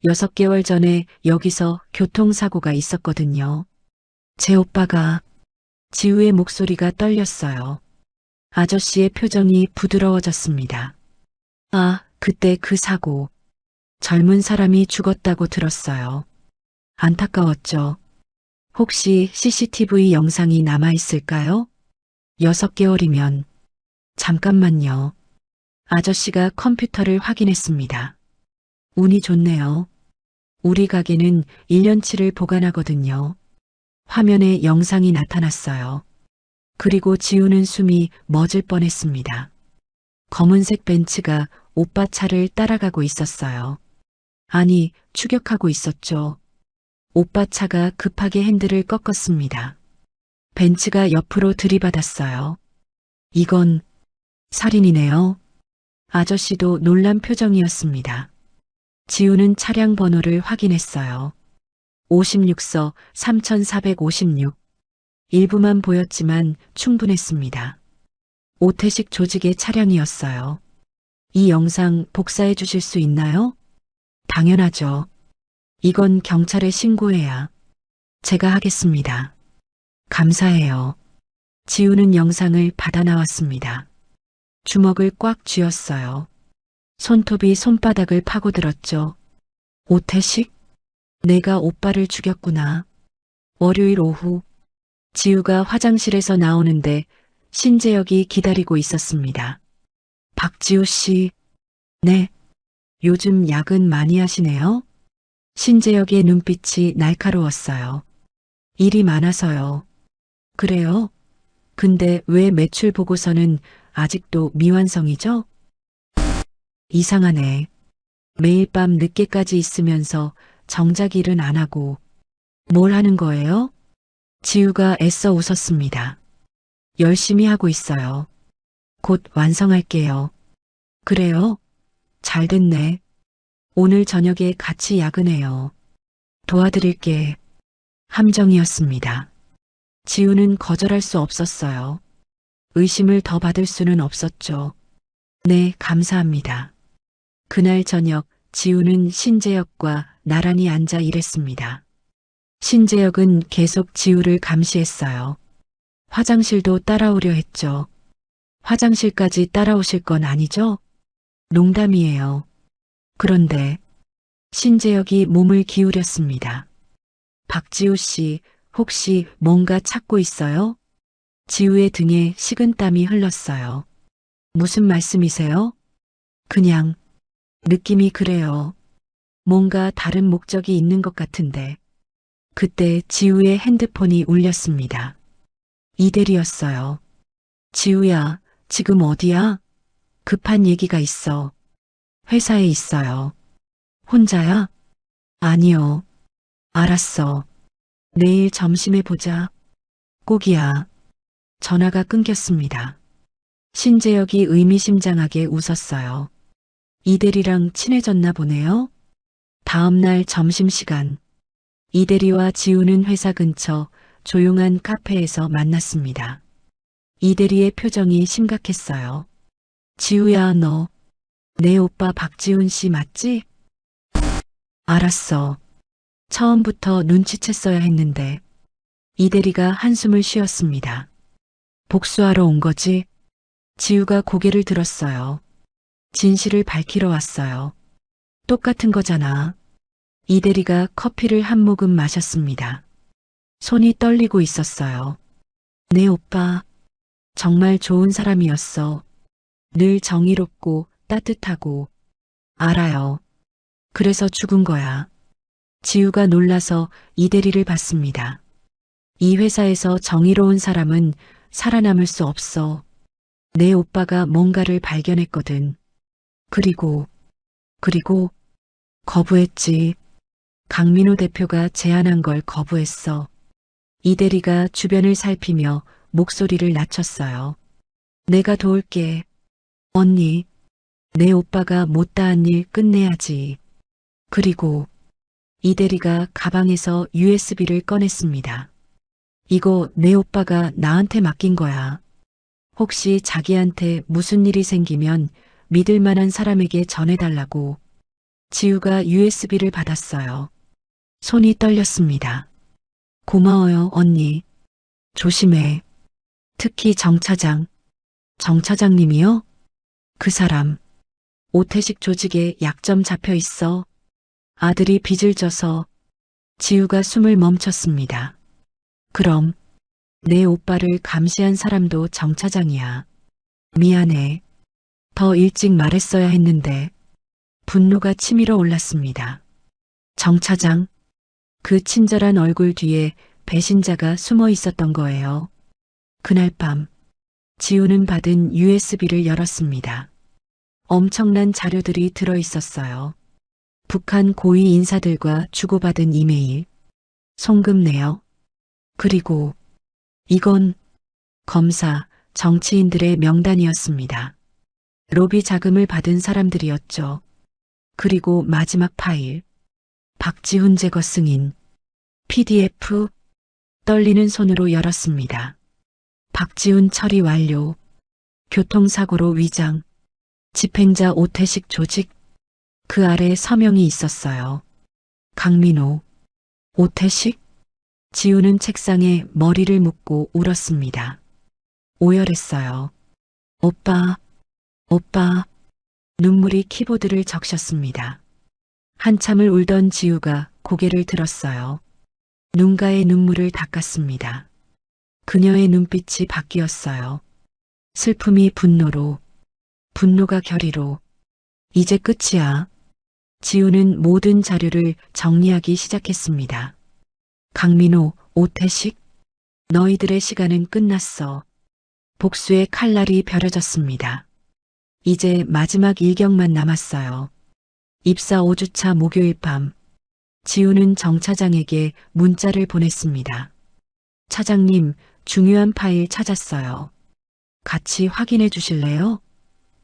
6개월 전에 여기서 교통사고가 있었거든요. 제 오빠가, 지우의 목소리가 떨렸어요. 아저씨의 표정이 부드러워졌습니다. 아, 그때 그 사고. 젊은 사람이 죽었다고 들었어요. 안타까웠죠. 혹시 CCTV 영상이 남아있을까요? 6개월이면. 잠깐만요. 아저씨가 컴퓨터를 확인했습니다. 운이 좋네요. 우리 가게는 1년치를 보관하거든요. 화면에 영상이 나타났어요. 그리고 지우는 숨이 멎을 뻔했습니다. 검은색 벤츠가 오빠 차를 따라가고 있었어요. 아니, 추격하고 있었죠. 오빠 차가 급하게 핸들을 꺾었습니다. 벤츠가 옆으로 들이받았어요. 이건 살인이네요. 아저씨도 놀란 표정이었습니다. 지우는 차량 번호를 확인했어요. 56서 3456. 일부만 보였지만 충분했습니다. 오태식 조직의 차량이었어요. 이 영상 복사해 주실 수 있나요? 당연하죠. 이건 경찰에 신고해야. 제가 하겠습니다. 감사해요. 지우는 영상을 받아 나왔습니다. 주먹을 꽉 쥐었어요. 손톱이 손바닥을 파고들었죠. 오태식? 내가 오빠를 죽였구나. 월요일 오후, 지우가 화장실에서 나오는데 신재혁이 기다리고 있었습니다. 박지우 씨, 네. 요즘 야근 많이 하시네요? 신재혁의 눈빛이 날카로웠어요. 일이 많아서요. 그래요? 근데 왜 매출 보고서는 아직도 미완성이죠? 이상하네. 매일 밤 늦게까지 있으면서 정작 일은 안 하고 뭘 하는 거예요? 지우가 애써 웃었습니다. 열심히 하고 있어요. 곧 완성할게요. 그래요? 잘 됐네. 오늘 저녁에 같이 야근해요. 도와드릴게. 함정이었습니다. 지우는 거절할 수 없었어요. 의심을 더 받을 수는 없었죠. 네, 감사합니다. 그날 저녁 지우는 신재혁과 나란히 앉아 일했습니다. 신재혁은 계속 지우를 감시했어요. 화장실도 따라오려 했죠. 화장실까지 따라오실 건 아니죠? 농담이에요. 그런데 신재혁이 몸을 기울였습니다. 박지우 씨, 혹시 뭔가 찾고 있어요? 지우의 등에 식은땀이 흘렀어요. 무슨 말씀이세요? 그냥 느낌이 그래요. 뭔가 다른 목적이 있는 것 같은데. 그때 지우의 핸드폰이 울렸습니다. 이대리였어요. 지우야, 지금 어디야? 급한 얘기가 있어. 회사에 있어요. 혼자야? 아니요. 알았어. 내일 점심에 보자. 꼭이야. 전화가 끊겼습니다. 신재혁이 의미심장하게 웃었어요. 이대리랑 친해졌나 보네요. 다음 날 점심시간. 이대리와 지우는 회사 근처 조용한 카페에서 만났습니다. 이대리의 표정이 심각했어요. 지우야, 너 내 오빠 박지훈 씨 맞지? 알았어. 처음부터 눈치챘어야 했는데. 이대리가 한숨을 쉬었습니다. 복수하러 온 거지? 지우가 고개를 들었어요. 진실을 밝히러 왔어요. 똑같은 거잖아. 이대리가 커피를 한 모금 마셨습니다. 손이 떨리고 있었어요. 내 오빠, 정말 좋은 사람이었어. 늘 정의롭고 따뜻하고. 알아요. 그래서 죽은 거야. 지우가 놀라서 이대리를 봤습니다. 이 회사에서 정의로운 사람은 살아남을 수 없어. 내 오빠가 뭔가를 발견했거든. 그리고 거부했지. 강민호 대표가 제안한 걸 거부했어. 이대리가 주변을 살피며 목소리를 낮췄어요. 내가 도울게. 언니, 내 오빠가 못다한 일 끝내야지. 그리고 이대리가 가방에서 USB를 꺼냈습니다. 이거 내 오빠가 나한테 맡긴 거야. 혹시 자기한테 무슨 일이 생기면 믿을 만한 사람에게 전해달라고. 지우가 USB를 받았어요. 손이 떨렸습니다. 고마워요, 언니. 조심해. 특히 정 차장. 정 차장님이요? 그 사람. 오태식 조직에 약점 잡혀 있어. 아들이 빚을 져서. 지우가 숨을 멈췄습니다. 그럼 내 오빠를 감시한 사람도 정 차장이야. 미안해. 더 일찍 말했어야 했는데. 분노가 치밀어 올랐습니다. 정 차장. 그 친절한 얼굴 뒤에 배신자가 숨어 있었던 거예요. 그날 밤 지우는 받은 USB를 열었습니다. 엄청난 자료들이 들어 있었어요. 북한 고위 인사들과 주고받은 이메일, 송금 내역, 그리고 이건 검사, 정치인들의 명단이었습니다. 로비 자금을 받은 사람들이었죠. 그리고 마지막 파일, 박지훈 제거 승인, PDF, 떨리는 손으로 열었습니다. 박지훈 처리 완료, 교통사고로 위장, 집행자 오태식 조직, 그 아래 서명이 있었어요. 강민호, 오태식, 지우는 책상에 머리를 묻고 울었습니다. 오열했어요. 오빠, 눈물이 키보드를 적셨습니다. 한참을 울던 지우가 고개를 들었어요. 눈가의 눈물을 닦았습니다. 그녀의 눈빛이 바뀌었어요. 슬픔이 분노로, 분노가 결의로. 이제 끝이야. 지우는 모든 자료를 정리하기 시작했습니다. 강민호, 오태식, 너희들의 시간은 끝났어. 복수의 칼날이 벼려졌습니다. 이제 마지막 일격만 남았어요. 입사 5주차 목요일 밤, 지우는 정 차장에게 문자를 보냈습니다. 차장님, 중요한 파일 찾았어요. 같이 확인해 주실래요?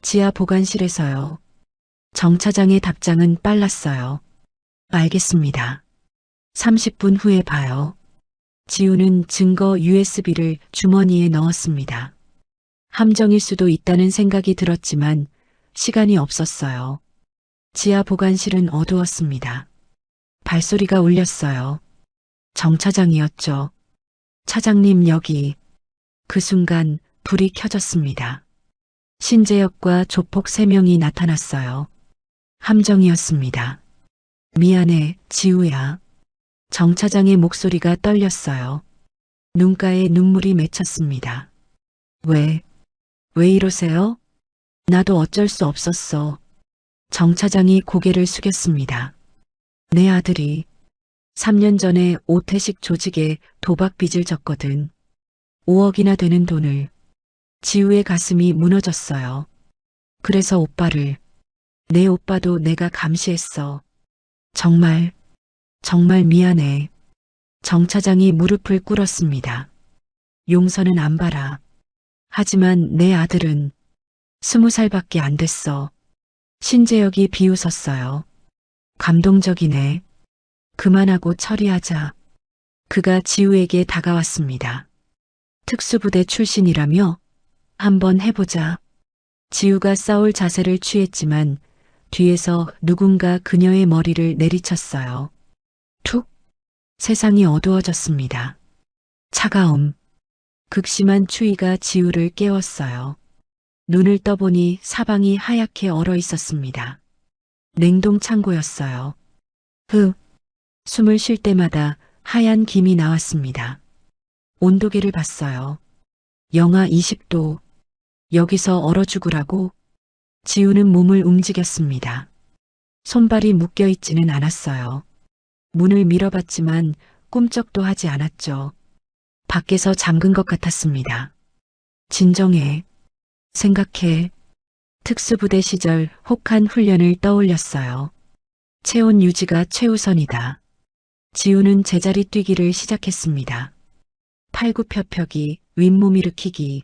지하 보관실에서요. 정 차장의 답장은 빨랐어요. 알겠습니다. 30분 후에 봐요. 지우는 증거 USB를 주머니에 넣었습니다. 함정일 수도 있다는 생각이 들었지만 시간이 없었어요. 지하 보관실은 어두웠습니다. 발소리가 울렸어요. 정 차장이었죠. 차장님 여기. 그 순간 불이 켜졌습니다. 신재혁과 조폭 3명이 나타났어요. 함정이었습니다. 미안해, 지우야. 정 차장의 목소리가 떨렸어요. 눈가에 눈물이 맺혔습니다. 왜 이러세요? 나도 어쩔 수 없었어. 정 차장이 고개를 숙였습니다. 내 아들이 3년 전에 오태식 조직에 도박 빚을 졌거든. 5억이나 되는 돈을. 지우의 가슴이 무너졌어요. 그래서 오빠를, 내 오빠도 내가 감시했어. 정말 미안해. 정 차장이 무릎을 꿇었습니다. 용서는 안 바라. 하지만 내 아들은 20살밖에 안 됐어. 신재혁이 비웃었어요. 감동적이네. 그만하고 처리하자. 그가 지우에게 다가왔습니다. 특수부대 출신이라며? 한번 해보자. 지우가 싸울 자세를 취했지만 뒤에서 누군가 그녀의 머리를 내리쳤어요. 툭! 세상이 어두워졌습니다. 차가움, 극심한 추위가 지우를 깨웠어요. 눈을 떠보니 사방이 하얗게 얼어 있었습니다. 냉동 창고였어요. 숨을 쉴 때마다 하얀 김이 나왔습니다. 온도계를 봤어요. 영하 20도. 여기서 얼어 죽으라고? 지우는 몸을 움직였습니다. 손발이 묶여 있지는 않았어요. 문을 밀어봤지만 꿈쩍도 하지 않았죠. 밖에서 잠근 것 같았습니다. 진정해. 생각해. 특수부대 시절 혹한 훈련을 떠올렸어요. 체온 유지가 최우선이다. 지우는 제자리 뛰기를 시작했습니다. 팔굽혀펴기, 윗몸 일으키기.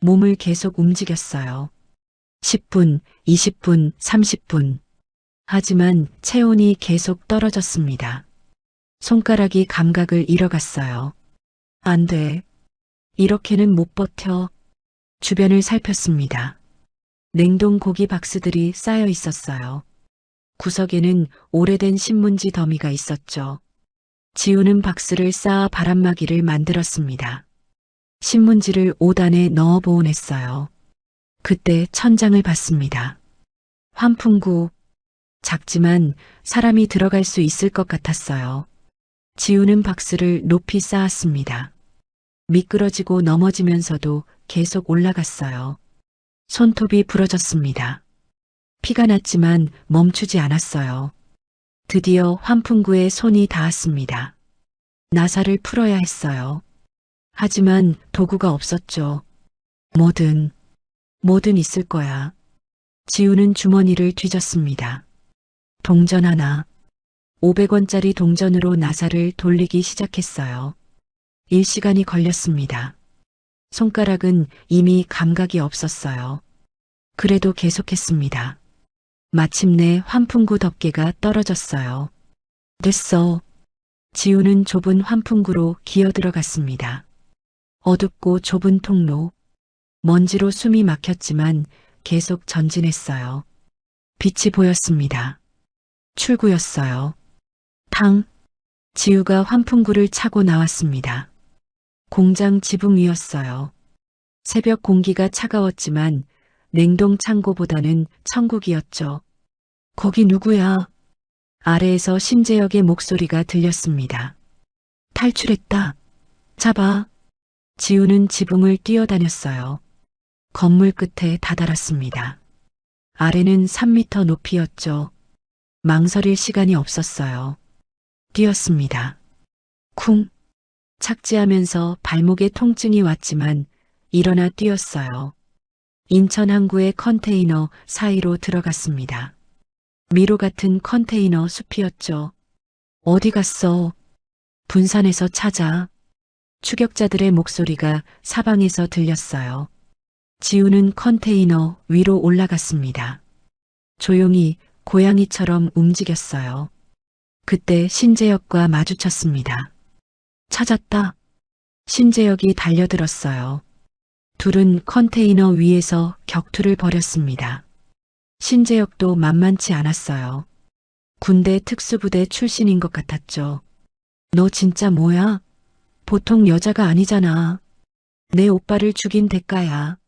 몸을 계속 움직였어요. 10분, 20분, 30분. 하지만 체온이 계속 떨어졌습니다. 손가락이 감각을 잃어갔어요. 안 돼. 이렇게는 못 버텨. 주변을 살폈습니다. 냉동 고기 박스들이 쌓여 있었어요. 구석에는 오래된 신문지 더미가 있었죠. 지우는 박스를 쌓아 바람막이를 만들었습니다. 신문지를 5단에 넣어 보온했어요. 그때 천장을 봤습니다. 환풍구. 작지만 사람이 들어갈 수 있을 것 같았어요. 지우는 박스를 높이 쌓았습니다. 미끄러지고 넘어지면서도 계속 올라갔어요. 손톱이 부러졌습니다. 피가 났지만 멈추지 않았어요. 드디어 환풍구에 손이 닿았습니다. 나사를 풀어야 했어요. 하지만 도구가 없었죠. 뭐든 있을 거야. 지우는 주머니를 뒤졌습니다. 동전 하나. 500원짜리 동전으로 나사를 돌리기 시작했어요. 1시간이 걸렸습니다. 손가락은 이미 감각이 없었어요. 그래도 계속했습니다. 마침내 환풍구 덮개가 떨어졌어요. 됐어. 지우는 좁은 환풍구로 기어 들어갔습니다. 어둡고 좁은 통로. 먼지로 숨이 막혔지만 계속 전진했어요. 빛이 보였습니다. 출구였어요. 탕. 지우가 환풍구를 차고 나왔습니다. 공장 지붕 위였어요. 새벽 공기가 차가웠지만 냉동 창고보다는 천국이었죠. 거기 누구야? 아래에서 신재혁의 목소리가 들렸습니다. 탈출했다. 잡아. 지우는 지붕을 뛰어다녔어요. 건물 끝에 다다랐습니다. 아래는 3m 높이였죠. 망설일 시간이 없었어요. 뛰었습니다. 쿵. 착지하면서 발목에 통증이 왔지만 일어나 뛰었어요. 인천 항구의 컨테이너 사이로 들어갔습니다. 미로 같은 컨테이너 숲이었죠. 어디 갔어? 분산해서 찾아. 추격자들의 목소리가 사방에서 들렸어요. 지우는 컨테이너 위로 올라갔습니다. 조용히 고양이처럼 움직였어요. 그때 신재혁과 마주쳤습니다. 찾았다. 신재혁이 달려들었어요. 둘은 컨테이너 위에서 격투를 벌였습니다. 신재혁도 만만치 않았어요. 군대 특수부대 출신인 것 같았죠. 너 진짜 뭐야? 보통 여자가 아니잖아. 내 오빠를 죽인 대가야.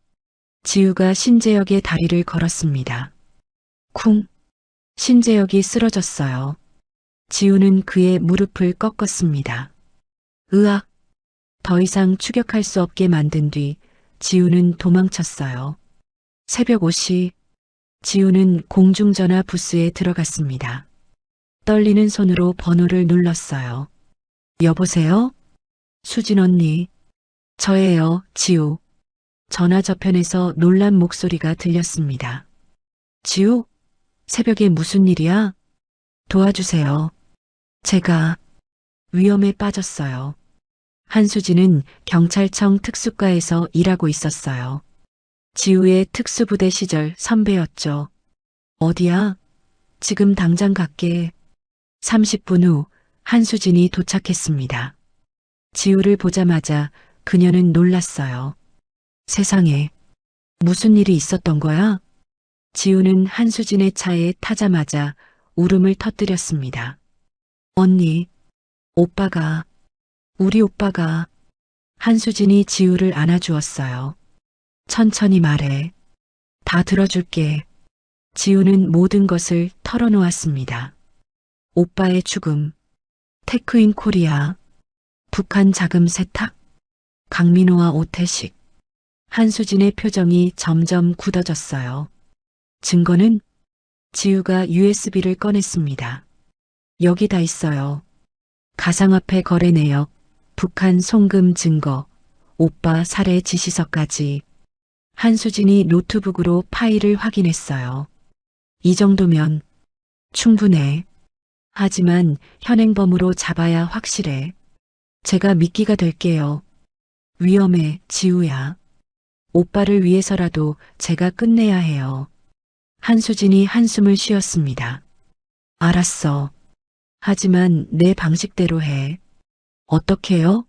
지우가 신재혁의 다리를 걸었습니다. 쿵. 신재혁이 쓰러졌어요. 지우는 그의 무릎을 꺾었습니다. 으악. 더 이상 추격할 수 없게 만든 뒤 지우는 도망쳤어요. 새벽 5시. 지우는 공중전화 부스에 들어갔습니다. 떨리는 손으로 번호를 눌렀어요. 여보세요? 수진 언니. 저예요, 지우. 전화 저편에서 놀란 목소리가 들렸습니다. 지우? 새벽에 무슨 일이야? 도와주세요. 제가 위험에 빠졌어요. 한수진은 경찰청 특수과에서 일하고 있었어요. 지우의 특수부대 시절 선배였죠. 어디야? 지금 당장 갈게. 30분 후 한수진이 도착했습니다. 지우를 보자마자 그녀는 놀랐어요. 세상에, 무슨 일이 있었던 거야? 지우는 한수진의 차에 타자마자 울음을 터뜨렸습니다. 언니, 우리 오빠가. 한수진이 지우를 안아주었어요. 천천히 말해. 다 들어줄게. 지우는 모든 것을 털어놓았습니다. 오빠의 죽음, 테크인 코리아, 북한 자금 세탁, 강민호와 오태식. 한수진의 표정이 점점 굳어졌어요. 증거는? 지우가 USB를 꺼냈습니다. 여기 다 있어요. 가상화폐 거래 내역, 북한 송금 증거, 오빠 살해 지시서까지. 한수진이 노트북으로 파일을 확인했어요. 이 정도면 충분해. 하지만 현행범으로 잡아야 확실해. 제가 미끼가 될게요. 위험해, 지우야. 오빠를 위해서라도 제가 끝내야 해요. 한수진이 한숨을 쉬었습니다. 알았어. 하지만 내 방식대로 해. 어떻게요?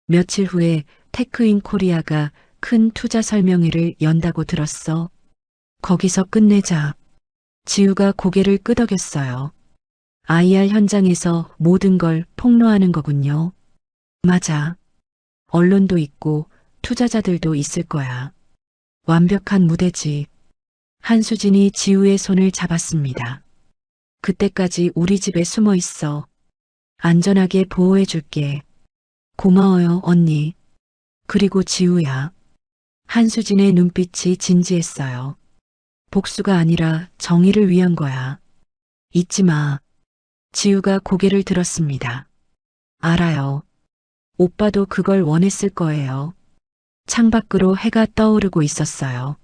며칠 후에 테크인 코리아가 큰 투자 설명회를 연다고 들었어. 거기서 끝내자. 지우가 고개를 끄덕였어요. IR 현장에서 모든 걸 폭로하는 거군요. 맞아. 언론도 있고 투자자들도 있을 거야. 완벽한 무대지. 한수진이 지우의 손을 잡았습니다. 그때까지 우리 집에 숨어 있어. 안전하게 보호해 줄게. 고마워요, 언니. 그리고 지우야. 한수진의 눈빛이 진지했어요. 복수가 아니라 정의를 위한 거야. 잊지 마. 지우가 고개를 들었습니다. 알아요. 오빠도 그걸 원했을 거예요. 창밖으로 해가 떠오르고 있었어요.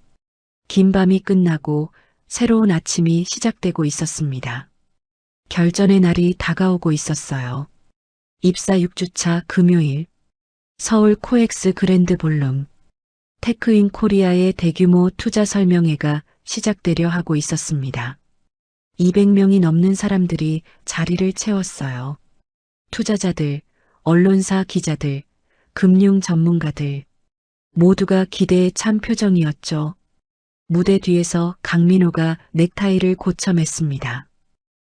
긴 밤이 끝나고 새로운 아침이 시작되고 있었습니다. 결전의 날이 다가오고 있었어요. 입사 6주차 금요일, 서울 코엑스 그랜드 볼룸, 테크인 코리아의 대규모 투자 설명회가 시작되려 하고 있었습니다. 200명이 넘는 사람들이 자리를 채웠어요. 투자자들, 언론사 기자들, 금융 전문가들, 모두가 기대에 찬 표정이었죠. 무대 뒤에서 강민호가 넥타이를 고쳐 맸습니다.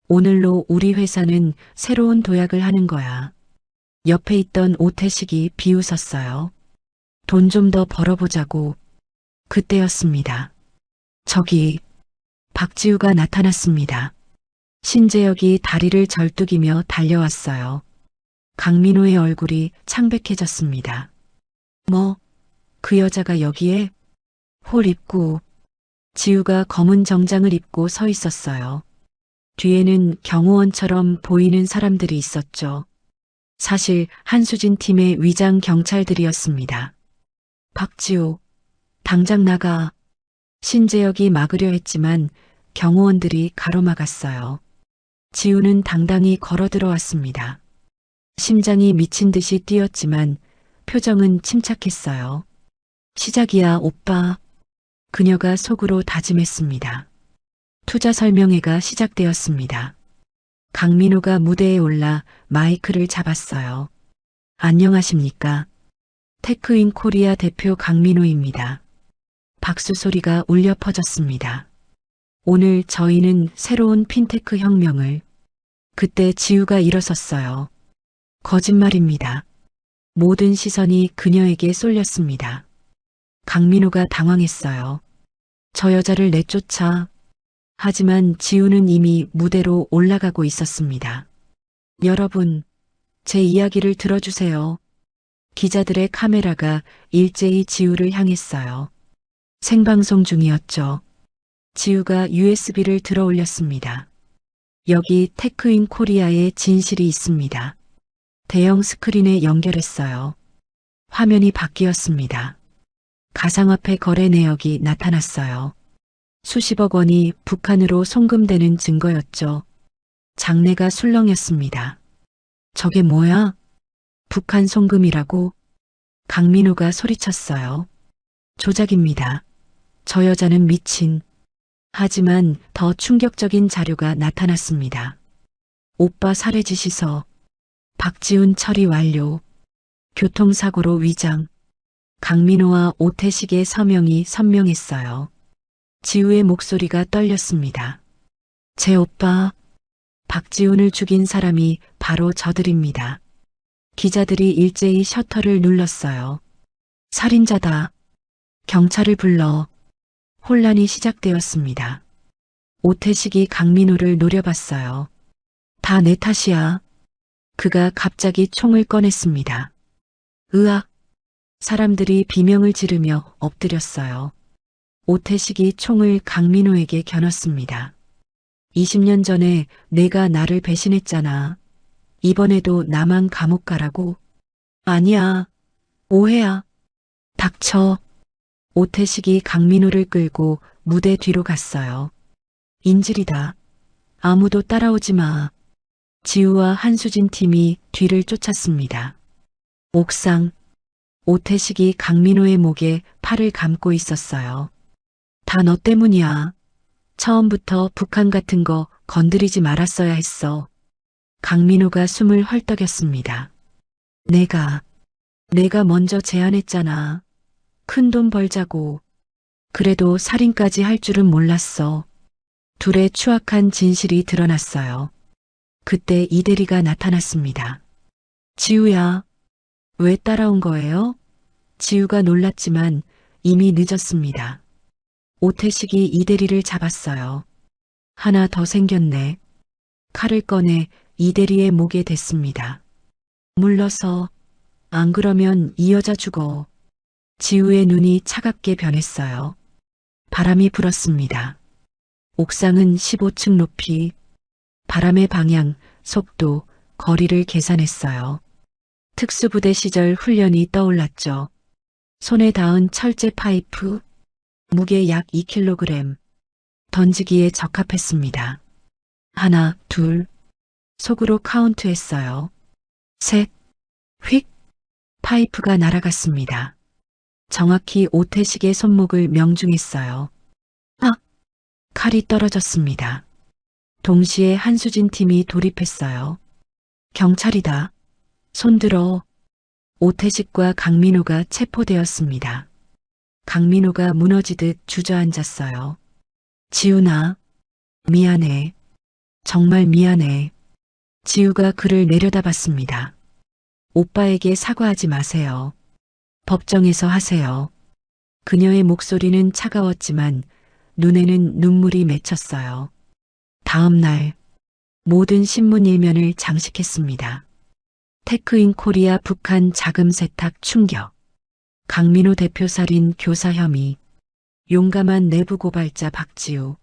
오늘로 우리 회사는 새로운 도약을 하는 거야. 옆에 있던 오태식이 비웃었어요. 돈 좀 더 벌어보자고. 그때였습니다. 저기 박지우가 나타났습니다. 신재혁이 다리를 절뚝이며 달려왔어요. 강민호의 얼굴이 창백해졌습니다. 뭐, 그 여자가 여기에? 홀 입구. 지우가 검은 정장을 입고 서 있었어요. 뒤에는 경호원처럼 보이는 사람들이 있었죠. 사실 한수진 팀의 위장 경찰들이었습니다. 박지우, 당장 나가. 신재혁이 막으려 했지만 경호원들이 가로막았어요. 지우는 당당히 걸어 들어왔습니다. 심장이 미친 듯이 뛰었지만 표정은 침착했어요. 시작이야, 오빠. 그녀가 속으로 다짐했습니다. 투자 설명회가 시작되었습니다. 강민호가 무대에 올라 마이크를 잡았어요. 안녕하십니까. 테크인 코리아 대표 강민호입니다. 박수 소리가 울려 퍼졌습니다. 오늘 저희는 새로운 핀테크 혁명을. 그때 지우가 일어섰어요. 거짓말입니다. 모든 시선이 그녀에게 쏠렸습니다. 강민호가 당황했어요. 저 여자를 내쫓아. 하지만 지우는 이미 무대로 올라가고 있었습니다. 여러분, 제 이야기를 들어주세요. 기자들의 카메라가 일제히 지우를 향했어요. 생방송 중이었죠. 지우가 USB를 들어 올렸습니다. 여기 테크인 코리아의 진실이 있습니다. 대형 스크린에 연결했어요. 화면이 바뀌었습니다. 가상화폐 거래 내역이 나타났어요. 수십억 원이 북한으로 송금되는 증거였죠. 장내가 술렁였습니다. 저게 뭐야? 북한 송금이라고? 강민호가 소리쳤어요. 조작입니다. 저 여자는 미친. 하지만 더 충격적인 자료가 나타났습니다. 오빠 살해 지시서, 박지훈 처리 완료, 교통사고로 위장, 강민호와 오태식의 서명이 선명했어요. 지우의 목소리가 떨렸습니다. 제 오빠, 박지훈을 죽인 사람이 바로 저들입니다. 기자들이 일제히 셔터를 눌렀어요. 살인자다. 경찰을 불러. 혼란이 시작되었습니다. 오태식이 강민호를 노려봤어요. 다 내 탓이야. 그가 갑자기 총을 꺼냈습니다. 으악! 사람들이 비명을 지르며 엎드렸어요. 오태식이 총을 강민호에게 겨눴습니다. 20년 전에 내가 나를 배신했잖아. 이번에도 나만 감옥 가라고? 아니야. 오해야. 닥쳐. 오태식이 강민호를 끌고 무대 뒤로 갔어요. 인질이다. 아무도 따라오지 마. 지우와 한수진 팀이 뒤를 쫓았습니다. 옥상. 오태식이 강민호의 목에 팔을 감고 있었어요. 다 너 때문이야. 처음부터 북한 같은 거 건드리지 말았어야 했어. 강민호가 숨을 헐떡였습니다. 내가 먼저 제안했잖아. 큰 돈 벌자고. 그래도 살인까지 할 줄은 몰랐어. 둘의 추악한 진실이 드러났어요. 그때 이대리가 나타났습니다. 지우야, 왜 따라온 거예요? 지우가 놀랐지만 이미 늦었습니다. 오태식이 이대리를 잡았어요. 하나 더 생겼네. 칼을 꺼내 이대리의 목에 댔습니다. 물러서. 안 그러면 이 여자 죽어. 지우의 눈이 차갑게 변했어요. 바람이 불었습니다. 옥상은 15층 높이. 바람의 방향, 속도, 거리를 계산했어요. 특수부대 시절 훈련이 떠올랐죠. 손에 닿은 철제 파이프, 무게 약 2kg. 던지기에 적합했습니다. 하나, 둘. 속으로 카운트했어요. 셋, 휙. 파이프가 날아갔습니다. 정확히 오태식의 손목을 명중했어요. 아! 칼이 떨어졌습니다. 동시에 한수진 팀이 돌입했어요. 경찰이다. 손들어. 오태식과 강민호가 체포되었습니다. 강민호가 무너지듯 주저앉았어요. 지훈아, 미안해. 정말 미안해. 지우가 그를 내려다봤습니다. 오빠에게 사과하지 마세요. 법정에서 하세요. 그녀의 목소리는 차가웠지만 눈에는 눈물이 맺혔어요. 다음 날 모든 신문 일면을 장식했습니다. 테크인 코리아 북한 자금 세탁 충격. 강민호 대표 살인 교사 혐의. 용감한 내부 고발자 박지우.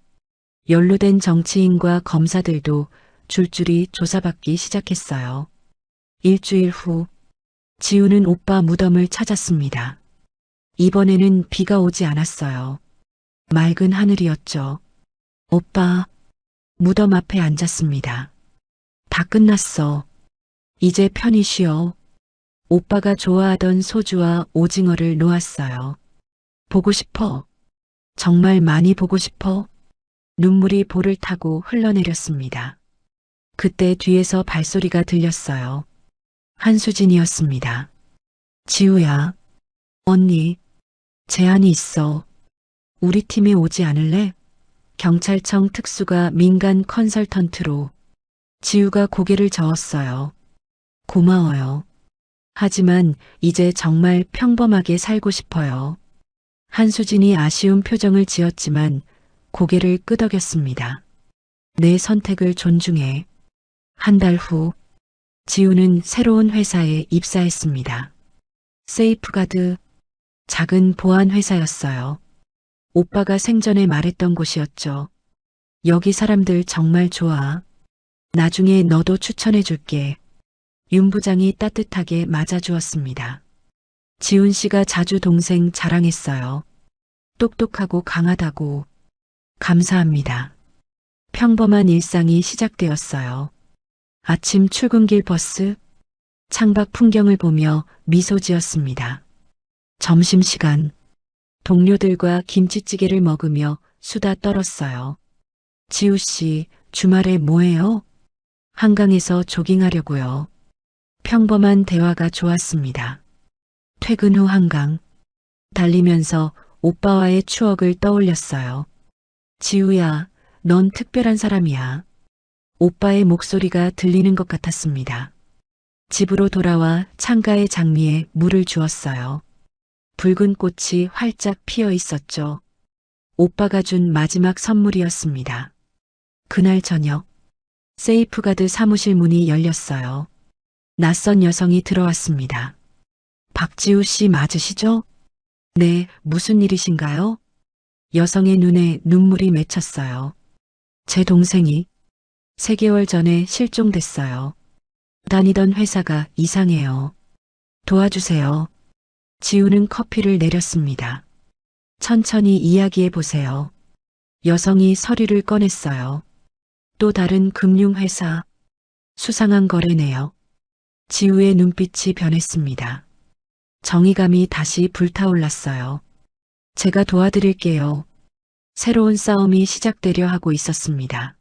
연루된 정치인과 검사들도 줄줄이 조사받기 시작했어요. 일주일 후 지우는 오빠 무덤을 찾았습니다. 이번에는 비가 오지 않았어요. 맑은 하늘이었죠. 오빠, 무덤 앞에 앉았습니다. 다 끝났어. 이제 편히 쉬어. 오빠가 좋아하던 소주와 오징어를 놓았어요. 보고 싶어. 정말 많이 보고 싶어. 눈물이 볼을 타고 흘러내렸습니다. 그때 뒤에서 발소리가 들렸어요. 한수진이었습니다. 지우야, 언니, 제안이 있어. 우리 팀에 오지 않을래? 경찰청 특수가 민간 컨설턴트로. 지우가 고개를 저었어요. 고마워요. 하지만 이제 정말 평범하게 살고 싶어요. 한수진이 아쉬운 표정을 지었지만 고개를 끄덕였습니다. 내 선택을 존중해. 한 달 후, 지우는 새로운 회사에 입사했습니다. 세이프가드, 작은 보안 회사였어요. 오빠가 생전에 말했던 곳이었죠. 여기 사람들 정말 좋아. 나중에 너도 추천해 줄게. 윤 부장이 따뜻하게 맞아주었습니다. 지훈 씨가 자주 동생 자랑했어요. 똑똑하고 강하다고. 감사합니다. 평범한 일상이 시작되었어요. 아침 출근길 버스, 창밖 풍경을 보며 미소 지었습니다. 점심시간, 동료들과 김치찌개를 먹으며 수다 떨었어요. 지우 씨, 주말에 뭐해요? 한강에서 조깅하려고요. 평범한 대화가 좋았습니다. 퇴근 후 한강, 달리면서 오빠와의 추억을 떠올렸어요. 지우야, 넌 특별한 사람이야. 오빠의 목소리가 들리는 것 같았습니다. 집으로 돌아와 창가의 장미에 물을 주었어요. 붉은 꽃이 활짝 피어 있었죠. 오빠가 준 마지막 선물이었습니다. 그날 저녁, 세이프가드 사무실 문이 열렸어요. 낯선 여성이 들어왔습니다. 박지우 씨 맞으시죠? 네, 무슨 일이신가요? 여성의 눈에 눈물이 맺혔어요. 제 동생이 3개월 전에 실종됐어요. 다니던 회사가 이상해요. 도와주세요. 지우는 커피를 내렸습니다. 천천히 이야기해 보세요. 여성이 서류를 꺼냈어요. 또 다른 금융회사. 수상한 거래네요. 지우의 눈빛이 변했습니다. 정의감이 다시 불타올랐어요. 제가 도와드릴게요. 새로운 싸움이 시작되려 하고 있었습니다.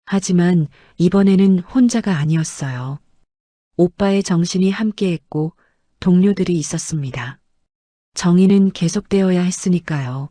하지만 이번에는 혼자가 아니었어요. 오빠의 정신이 함께했고 동료들이 있었습니다. 정의는 계속되어야 했으니까요.